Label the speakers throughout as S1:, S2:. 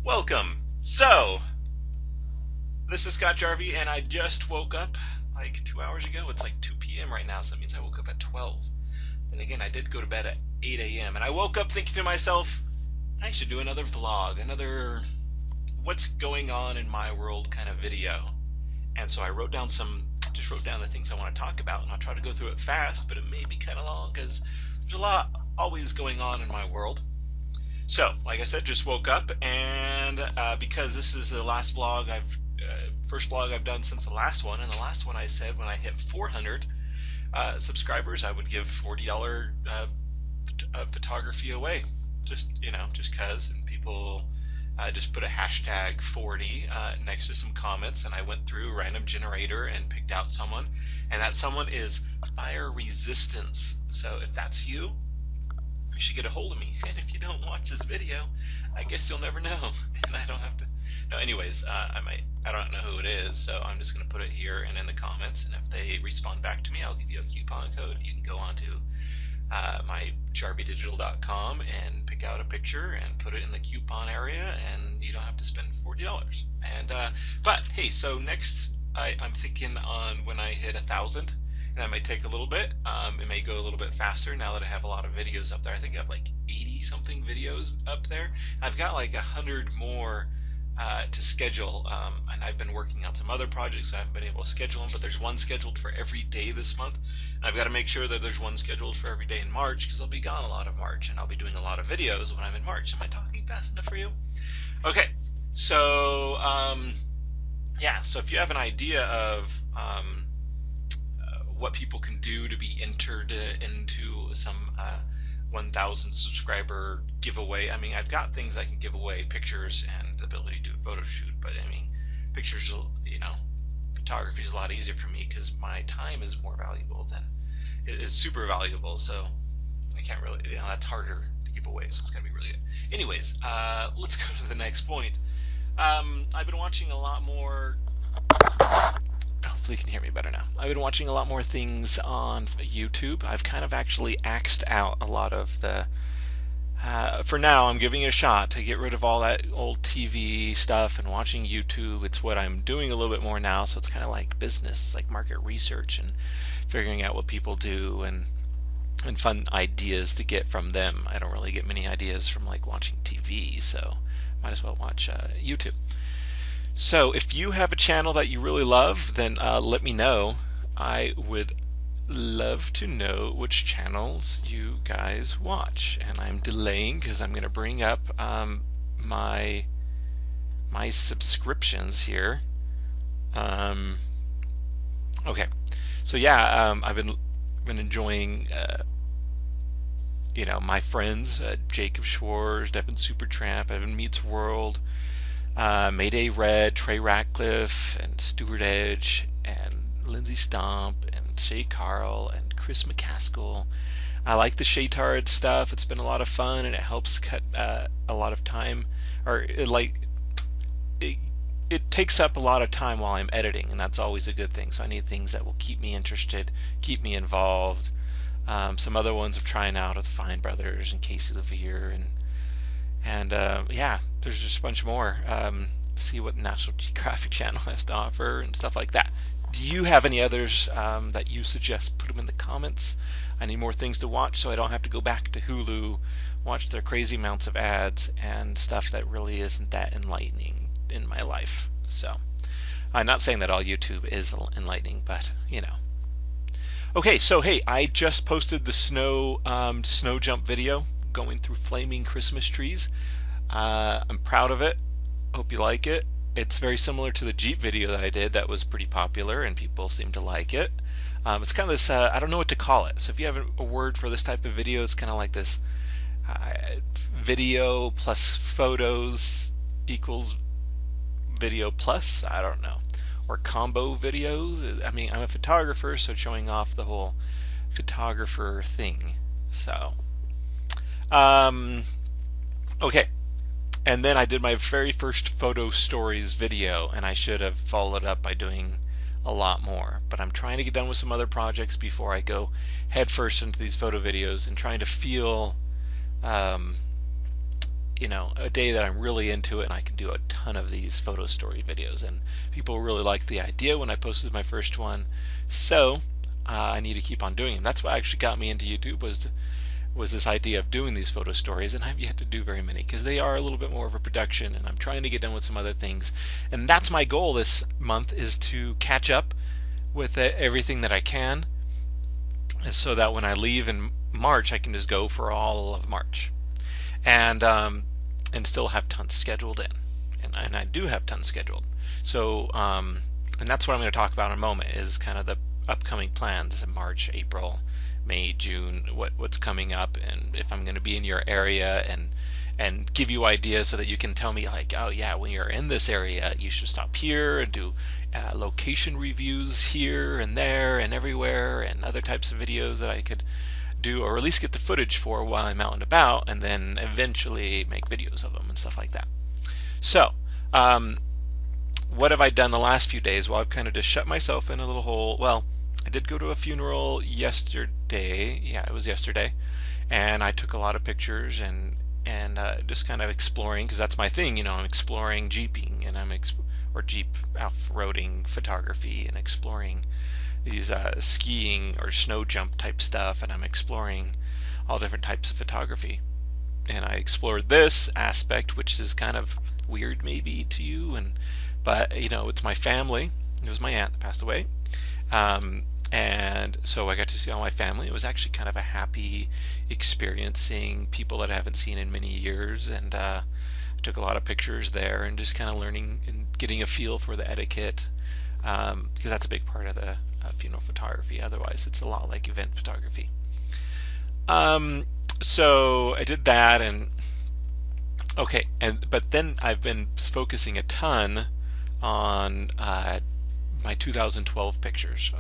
S1: Welcome. So, this is Scott Jarvie, and I just woke up like 2 hours ago. It's like 2 p.m. right now, so that means I woke up at 12. Then again, I did go to bed at 8 a.m., and I woke up thinking to myself, I should do another vlog, another what's going on in my world kind of video. And so I just wrote down the things I want to talk about, and I'll try to go through it fast, but it may be kind of long because there's a lot always going on in my world. So, like I said, just woke up, and because this is the last vlog first vlog I've done since the last one, and the last one I said when I hit 400 subscribers, I would give $40 photography away, just cause, and people just put a hashtag 40 next to some comments, and I went through random generator and picked out someone, and that someone is Fire Resistance. So if that's you should get a hold of me. And if you don't watch this video, I guess you'll never know. And I don't have to. No, anyways, I don't know who it is, so I'm just going to put it here and in the comments. And if they respond back to me, I'll give you a coupon code. You can go on to my jarviedigital.com and pick out a picture and put it in the coupon area, and you don't have to spend $40. And but hey, so next I'm thinking on when I hit 1,000. That might take a little bit. It may go a little bit faster now that I have a lot of videos up there. I think I have like 80 something videos up there. I've got like 100 more to schedule, and I've been working on some other projects, so I haven't been able to schedule them, but there's one scheduled for every day this month. And I've got to make sure that there's one scheduled for every day in March, because I'll be gone a lot of March, and I'll be doing a lot of videos when I'm in March. Am I talking fast enough for you? Okay, so yeah, so if you have an idea of what people can do to be entered into some 1,000 subscriber giveaway. I mean, I've got things I can give away, pictures and the ability to do a photo shoot, but I mean, pictures, photography is a lot easier for me because my time is more valuable than, it is super valuable, so I can't really, that's harder to give away, so it's going to be really good. Anyways, let's go to the next point. I've been watching a lot more. Hopefully you can hear me better now. I've been watching a lot more things on YouTube. I've kind of actually axed out a lot of the for now I'm giving it a shot to get rid of all that old TV stuff and watching YouTube. It's what I'm doing a little bit more now, so it's kind of like business. It's like market research and figuring out what people do and fun ideas to get from them. I don't really get many ideas from like watching TV, so might as well watch YouTube. So if you have a channel that you really love, then let me know. I would love to know which channels you guys watch. And I'm delaying because I'm going to bring up my subscriptions here. Okay, so yeah, I've been enjoying my friends, Jacob Schwartz, Devin Supertramp, Evan Meets World, Mayday Red, Trey Ratcliffe, and Stuart Edge, and Lindsay Stomp, and Shay Carl, and Chris McCaskill. I like the Shaytard stuff. It's been a lot of fun, and it helps cut a lot of time, or it takes up a lot of time while I'm editing, and that's always a good thing. So I need things that will keep me interested, keep me involved. Some other ones I'm trying out with Fine Brothers and Casey Levere, and yeah, there's just a bunch more. See what National Geographic Channel has to offer and stuff like that. Do you have any others that you suggest? Put them in the comments. I need more things to watch so I don't have to go back to Hulu, watch their crazy amounts of ads and stuff that really isn't that enlightening in my life. So I'm not saying that all YouTube is enlightening, but Okay, so hey, I just posted the snow jump video going through flaming Christmas trees. I'm proud of it. Hope you like it. It's very similar to the Jeep video that I did that was pretty popular and people seem to like it. It's kind of this, I don't know what to call it. So if you have a word for this type of video, it's kind of like this video plus photos equals video plus, I don't know. Or combo videos. I mean, I'm a photographer, so showing off the whole photographer thing. So, okay. And then I did my very first photo stories video, and I should have followed up by doing a lot more. But I'm trying to get done with some other projects before I go head first into these photo videos and trying to feel a day that I'm really into it and I can do a ton of these photo story videos, and people really liked the idea when I posted my first one, so I need to keep on doing them. That's what actually got me into YouTube, was this idea of doing these photo stories, and I've yet to do very many because they are a little bit more of a production, and I'm trying to get done with some other things, and that's my goal this month, is to catch up with everything that I can, so that when I leave in March I can just go for all of March, and still have tons scheduled in, and I do have tons scheduled. So and that's what I'm going to talk about in a moment, is kind of the upcoming plans in March, April, May, June, what's coming up, and if I'm going to be in your area, and give you ideas so that you can tell me, like, oh yeah, when you're in this area you should stop here and do location reviews here and there and everywhere, and other types of videos that I could do, or at least get the footage for while I'm out and about, and then eventually make videos of them and stuff like that. So what have I done the last few days? Well, I've kind of just shut myself in a little hole. Well, I did go to a funeral yesterday. Yeah, it was yesterday, and I took a lot of pictures and just kind of exploring, because that's my thing. I'm exploring jeeping, and or jeep off-roading photography, and exploring these skiing or snow jump type stuff, and I'm exploring all different types of photography. And I explored this aspect, which is kind of weird maybe to you, but it's my family. It was my aunt that passed away. And so I got to see all my family. It was actually kind of a happy experience, seeing people that I haven't seen in many years, and I took a lot of pictures there, and just kind of learning and getting a feel for the etiquette, because that's a big part of the funeral photography. Otherwise it's a lot like event photography. So I did that, and but then I've been focusing a ton on my 2012 pictures.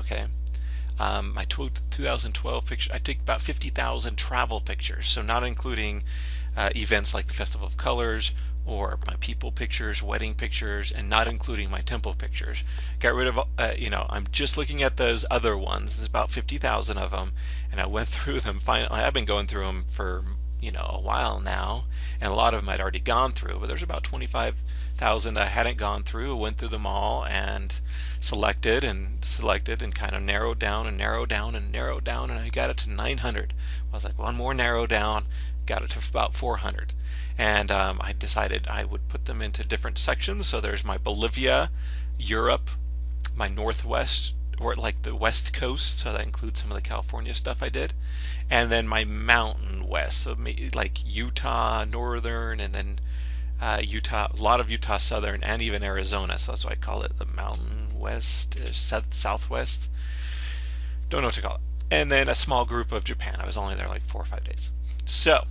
S1: My 2012 pictures, I take about 50,000 travel pictures, so not including events like the Festival of Colors, or my people pictures, wedding pictures, and not including my temple pictures. Got rid of, I'm just looking at those other ones. There's about 50,000 of them, and I went through them. Finally, I've been going through them for a while now, and a lot of them I'd already gone through, but there's about 25,000 I hadn't gone through. Went through them all and selected and kind of narrowed down and narrowed down and narrowed down, and I got it to 900. I was like, one more narrow down, got it to about 400. And I decided I would put them into different sections. So there's my Bolivia, Europe, my Northwest, or like the West Coast, so that includes some of the California stuff I did, and then my Mountain West, so like Utah Northern, and then Utah, a lot of Utah Southern, and even Arizona. So that's why I call it the Mountain West, Southwest. Don't know what to call it. And then a small group of Japan. I was only there like 4 or 5 days. So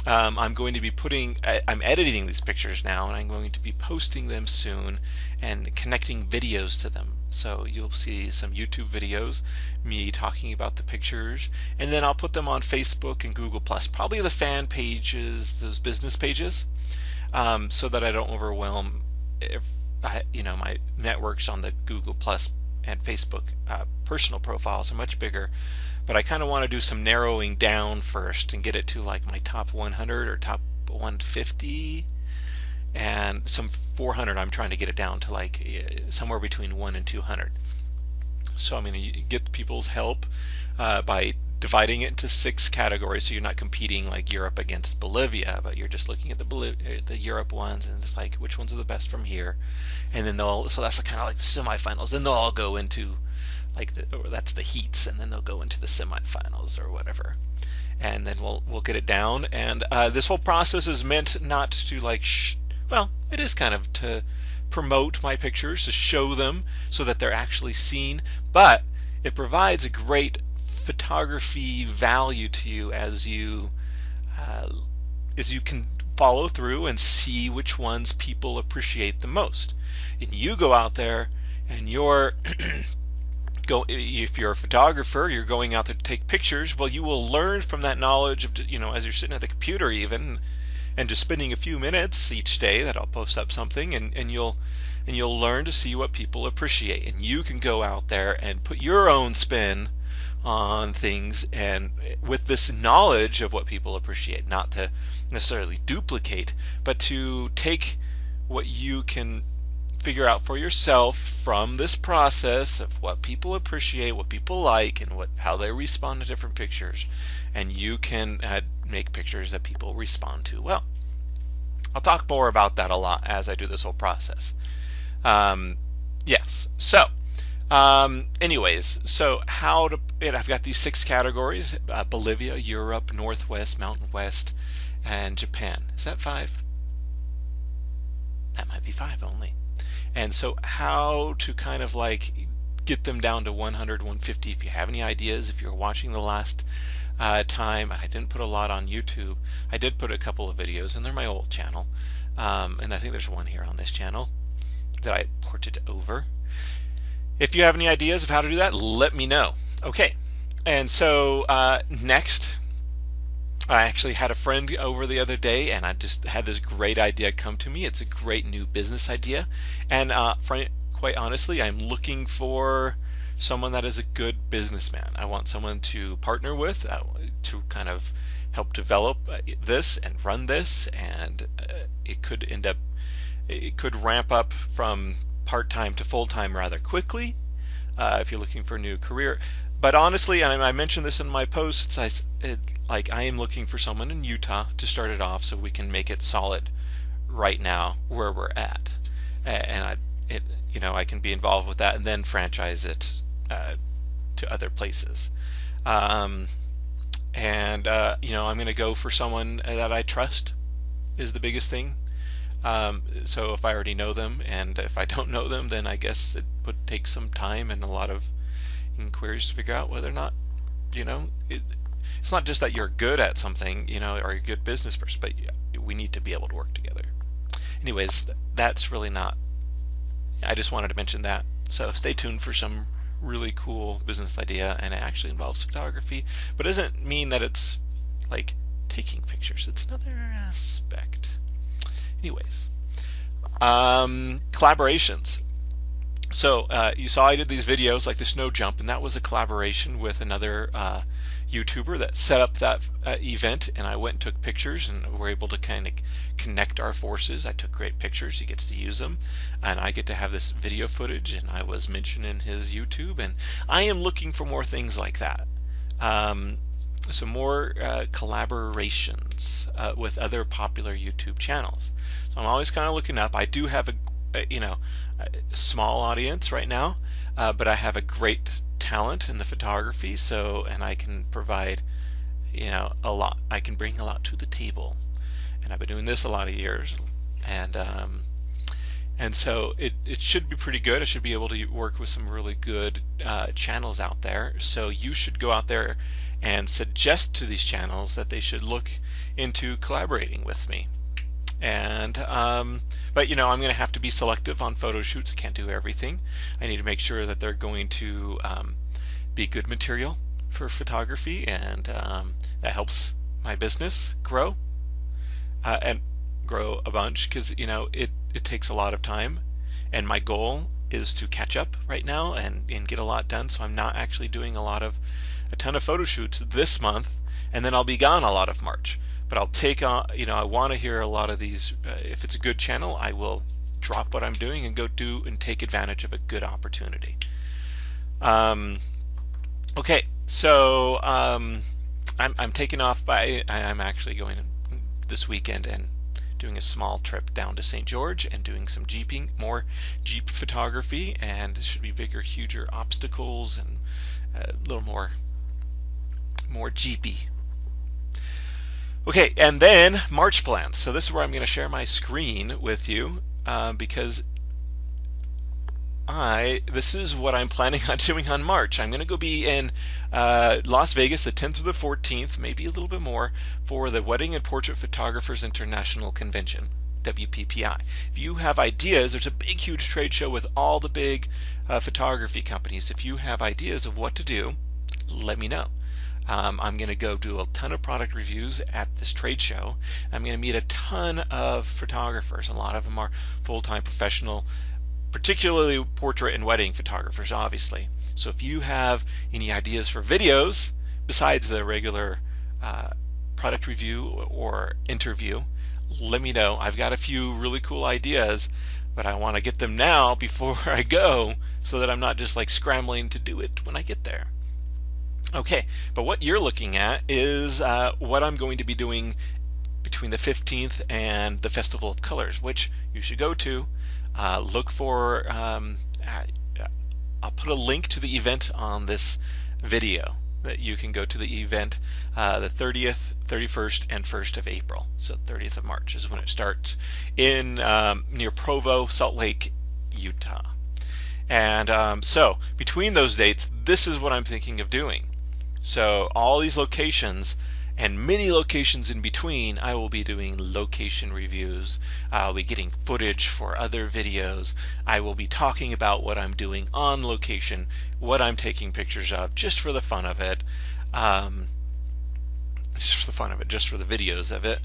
S1: I'm going to be I'm editing these pictures now, and I'm going to be posting them soon and connecting videos to them. So you'll see some YouTube videos, me talking about the pictures, and then I'll put them on Facebook and Google+, probably the fan pages, those business pages, so that I don't overwhelm my networks on the Google+ and Facebook. Personal profiles are much bigger, but I kind of want to do some narrowing down first and get it to like my top 100 or top 150, and some 400. I'm trying to get it down to like somewhere between 1 and 200. So I'm going to get people's help by dividing it into 6 categories, so you're not competing like Europe against Bolivia, but you're just looking at the Europe ones, and it's like which ones are the best from here, and then so that's kind of like the semifinals. Then they'll all go into that's the heats, and then they'll go into the semifinals or whatever, and then we'll get it down. And this whole process is meant not to well, it is kind of to promote my pictures, to show them so that they're actually seen, but it provides a great photography value to you as you can follow through and see which ones people appreciate the most. And you go out there and if you're a photographer, you're going out there to take pictures. Well, you will learn from that knowledge of, as you're sitting at the computer even, and just spending a few minutes each day that I'll post up something, and you'll learn to see what people appreciate, and you can go out there and put your own spin on things, and with this knowledge of what people appreciate, not to necessarily duplicate, but to take what you can figure out for yourself from this process of what people appreciate, what people like, and how they respond to different pictures, and you can make pictures that people respond to well. I'll talk more about that a lot as I do this whole process. Yes, so anyways, so I've got these 6 categories: Bolivia, Europe, Northwest, Mountain West, and Japan. Is that 5? That might be 5 only. And so how to kind of like get them down to 100, 150. If you have any ideas, if you're watching the last time, I didn't put a lot on YouTube. I did put a couple of videos, and they're my old channel. And I think there's one here on this channel that I ported over. If you have any ideas of how to do that, let me know. Okay, and so next, I actually had a friend over the other day, and I just had this great idea come to me. It's a great new business idea, and quite honestly, I'm looking for someone that is a good businessman. I want someone to partner with, to kind of help develop this and run this, and it could ramp up from part-time to full-time rather quickly if you're looking for a new career. But honestly, and I mentioned this in my posts, I am looking for someone in Utah to start it off, so we can make it solid right now where we're at, and I can be involved with that and then franchise it to other places. I'm going to go for someone that I trust is the biggest thing. So if I already know them, and if I don't know them, then I guess it would take some time and a lot of inquiries to figure out whether or not, it's not just that you're good at something, or a good business person, but we need to be able to work together. Anyways, that's really not, I just wanted to mention that. So stay tuned for some really cool business idea, and it actually involves photography, but doesn't mean that it's like taking pictures. It's another aspect. Anyways, collaborations. So you saw I did these videos like the snow jump, and that was a collaboration with another YouTuber that set up that event, and I went and took pictures, and we're able to kind of connect our forces. I took great pictures, he gets to use them, and I get to have this video footage, and I was mentioned in his YouTube, and I am looking for more things like that. So more collaborations with other popular YouTube channels. So I'm always kind of looking up. I do have a small audience right now, but I have a great talent in the photography, and I can provide a lot. I can bring a lot to the table, and I've been doing this a lot of years, and so it should be pretty good. I should be able to work with some really good channels out there. So you should go out there and suggest to these channels that they should look into collaborating with me. And but I'm going to have to be selective on photo shoots. I can't do everything. I need to make sure that they're going to be good material for photography, and that helps my business grow and grow a bunch, because it takes a lot of time, and my goal is to catch up right now and get a lot done. So I'm not actually doing a ton of photo shoots this month, and then I'll be gone a lot of March. But I'll take on, I want to hear a lot of these. If it's a good channel, I will drop what I'm doing and go do and take advantage of a good opportunity. Okay, so I'm taking off I'm actually going this weekend and doing a small trip down to St. George and doing some jeeping, more Jeep photography, and it should be bigger, huger obstacles and a little more Jeepy. Okay, and then March plans. So this is where I'm going to share my screen with you, because this is what I'm planning on doing on March. I'm going to go be in Las Vegas the 10th through the 14th, maybe a little bit more, for the Wedding and Portrait Photographers International Convention, WPPI. If you have ideas, there's a big, huge trade show with all the big photography companies. If you have ideas of what to do, let me know. I'm going to go do a ton of product reviews at this trade show. I'm going to meet a ton of photographers. A lot of them are full-time professional, particularly portrait and wedding photographers, obviously. So if you have any ideas for videos besides the regular product review or interview, let me know. I've got a few really cool ideas, but I want to get them now before I go, so that I'm not just like scrambling to do it when I get there. Okay, but what you're looking at is what I'm going to be doing between the 15th and the Festival of Colors, which you should go to. Look for, I'll put a link to the event on this video, that you can go to the event the 30th, 31st, and 1st of April. So 30th of March is when it starts in near Provo, Salt Lake, Utah. And so between those dates, this is what I'm thinking of doing. So all these locations and many locations in between, I will be doing location reviews. I'll be getting footage for other videos. I will be talking about what I'm doing on location, what I'm taking pictures of, just for the fun of it. Just for the fun of it, just for the videos of it.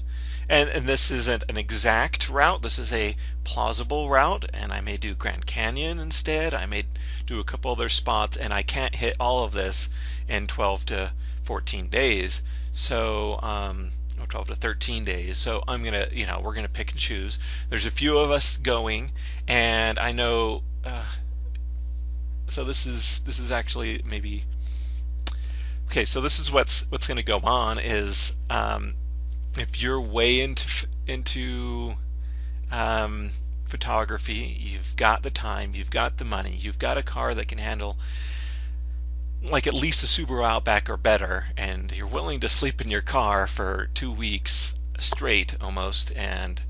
S1: And this isn't an exact route. This is a plausible route, and I may do Grand Canyon instead. I may do a couple other spots, and I can't hit all of this in 12 to 14 days. So, or 12 to 13 days. So I'm gonna, we're gonna pick and choose. There's a few of us going, and I know. So this is actually maybe. Okay, so this is what's going to go on is if you're way into photography, you've got the time, you've got the money, you've got a car that can handle like at least a Subaru Outback or better, and you're willing to sleep in your car for 2 weeks straight almost, and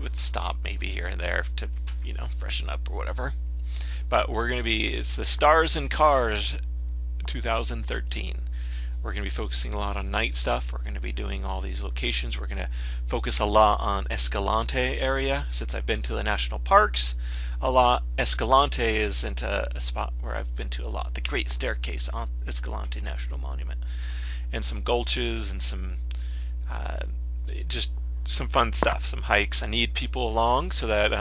S1: with stop maybe here and there to freshen up or whatever. But it's the Stars and Cars 2013. We're going to be focusing a lot on night stuff. We're going to be doing all these locations. We're going to focus a lot on Escalante area, since I've been to the national parks a lot. Escalante isn't a spot where I've been to a lot. The Great Staircase on Escalante National Monument, and some gulches and some just some fun stuff, some hikes. I need people along so that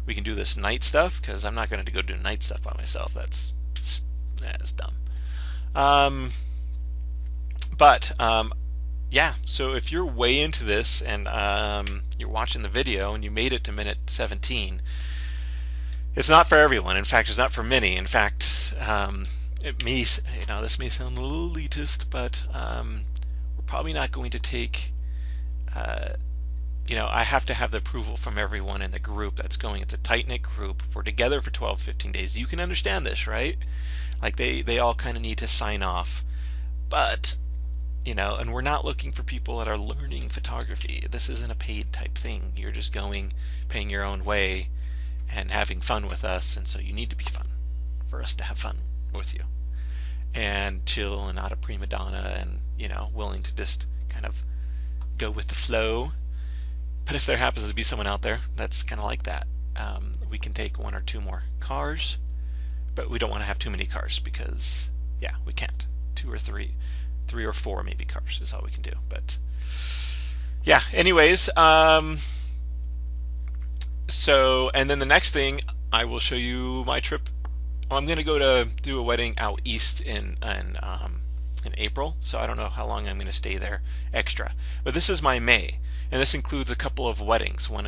S1: we can do this night stuff, because I'm not going to go do night stuff by myself. That's dumb. Yeah, so if you're way into this and you're watching the video and you made it to minute 17, it's not for everyone. In fact, it's not for many. In fact, this may sound a little elitist, but we're probably not going to take I have to have the approval from everyone in the group that's going. It's a tight-knit group. If we're together for 12, 15 days, you can understand this, right? Like they all kind of need to sign off. But, and we're not looking for people that are learning photography. This isn't a paid type thing. You're just going, paying your own way and having fun with us. And so you need to be fun for us to have fun with you. And chill and not a prima donna and, willing to just kind of go with the flow. But if there happens to be someone out there that's kind of like that, we can take 1 or 2 more cars, but we don't want to have too many cars because, we can't. 2 or 3 or 4 maybe cars is all we can do. But anyways, so, and then the next thing, I will show you my trip. I'm going to go to do a wedding out east in April, so I don't know how long I'm going to stay there extra. But this is my May, and this includes a couple of weddings, one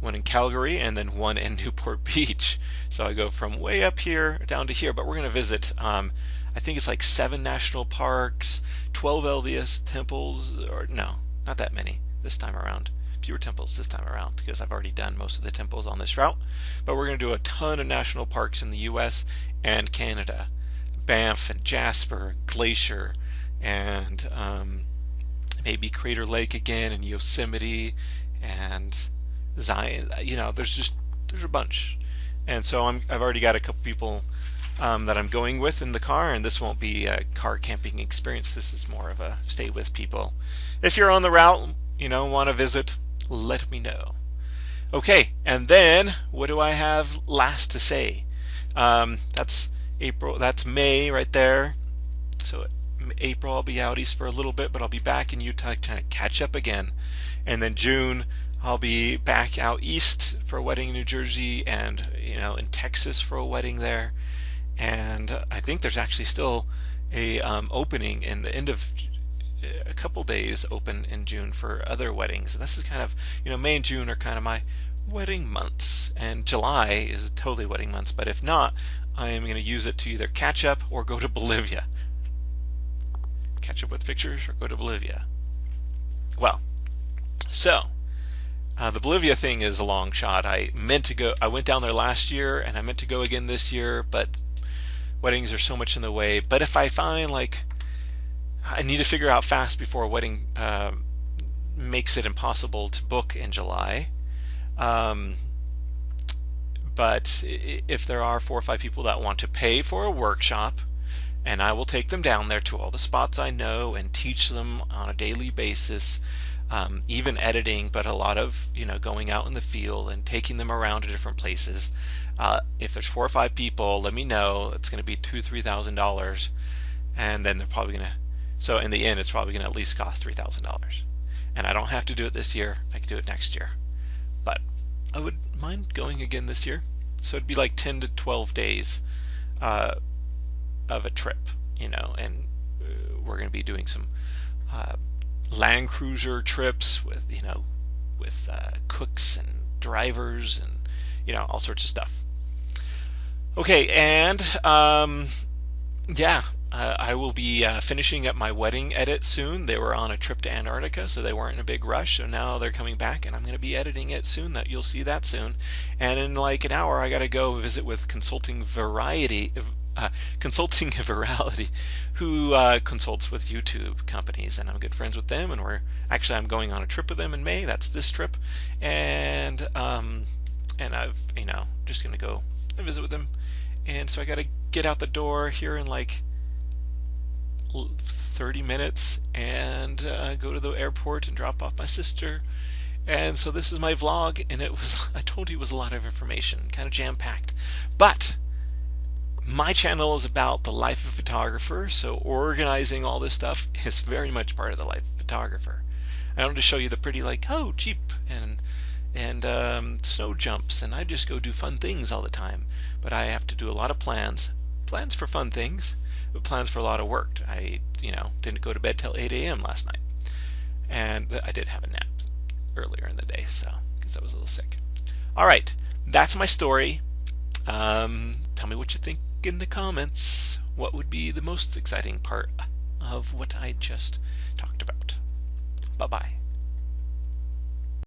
S1: in Calgary and then one in Newport Beach. So I go from way up here down to here, but we're going to visit, I think it's like 7 national parks, 12 LDS temples, or no, not that many this time around. Fewer temples this time around because I've already done most of the temples on this route. But we're going to do a ton of national parks in the US and Canada. Banff and Jasper, Glacier, and maybe Crater Lake again, and Yosemite, and Zion. There's a bunch. And so I've already got a couple people that I'm going with in the car, and this won't be a car camping experience. This is more of a stay with people. If you're on the route, want to visit, let me know. Okay, and then what do I have last to say? That's April. That's May right there. So April I'll be out east for a little bit, but I'll be back in Utah trying to catch up again. And then June I'll be back out east for a wedding in New Jersey, and in Texas for a wedding there. and I think there's actually still a opening in the end of a couple days open in June for other weddings. And this is kind of, May and June are kind of my wedding months, and July is totally wedding months. But if not, I am going to use it to either catch up or go to Bolivia. Catch up with pictures or go to Bolivia. Well, so the Bolivia thing is a long shot. I went down there last year and I meant to go again this year, but weddings are so much in the way. But if I find like I need to figure out fast before a wedding makes it impossible to book in July. But if there are 4 or 5 people that want to pay for a workshop, and I will take them down there to all the spots I know and teach them on a daily basis, even editing, but a lot of going out in the field and taking them around to different places. If there's 4 or 5 people, let me know. It's going to be $2,000-$3,000, and then they're probably going to. So in the end, it's probably going to at least cost $3,000. And I don't have to do it this year. I can do it next year. But I would mind going again this year. So it'd be like 10 to 12 days of a trip, and we're going to be doing some Land Cruiser trips with, with cooks and drivers and, all sorts of stuff. Okay, and yeah. I will be finishing up my wedding edit soon. They were on a trip to Antarctica, so they weren't in a big rush. So now they're coming back, and I'm going to be editing it soon. That you'll see that soon. And in like an hour, I got to go visit with Consulting Virality, who consults with YouTube companies, and I'm good friends with them. And I'm going on a trip with them in May. That's this trip, and I've just going to go and visit with them. And so I got to get out the door here in like 30 minutes and go to the airport and drop off my sister. And so this is my vlog, and I told you it was a lot of information, kind of jam-packed. But my channel is about the life of a photographer, so organizing all this stuff is very much part of the life of a photographer. I don't just show you the pretty Jeep and snow jumps, and I just go do fun things all the time. But I have to do a lot of plans for fun things, but plans for a lot of work. I, didn't go to bed till 8 a.m. last night, and I did have a nap earlier in the day, because I was a little sick. All right, that's my story. Tell me what you think in the comments. What would be the most exciting part of what I just talked about? Bye-bye.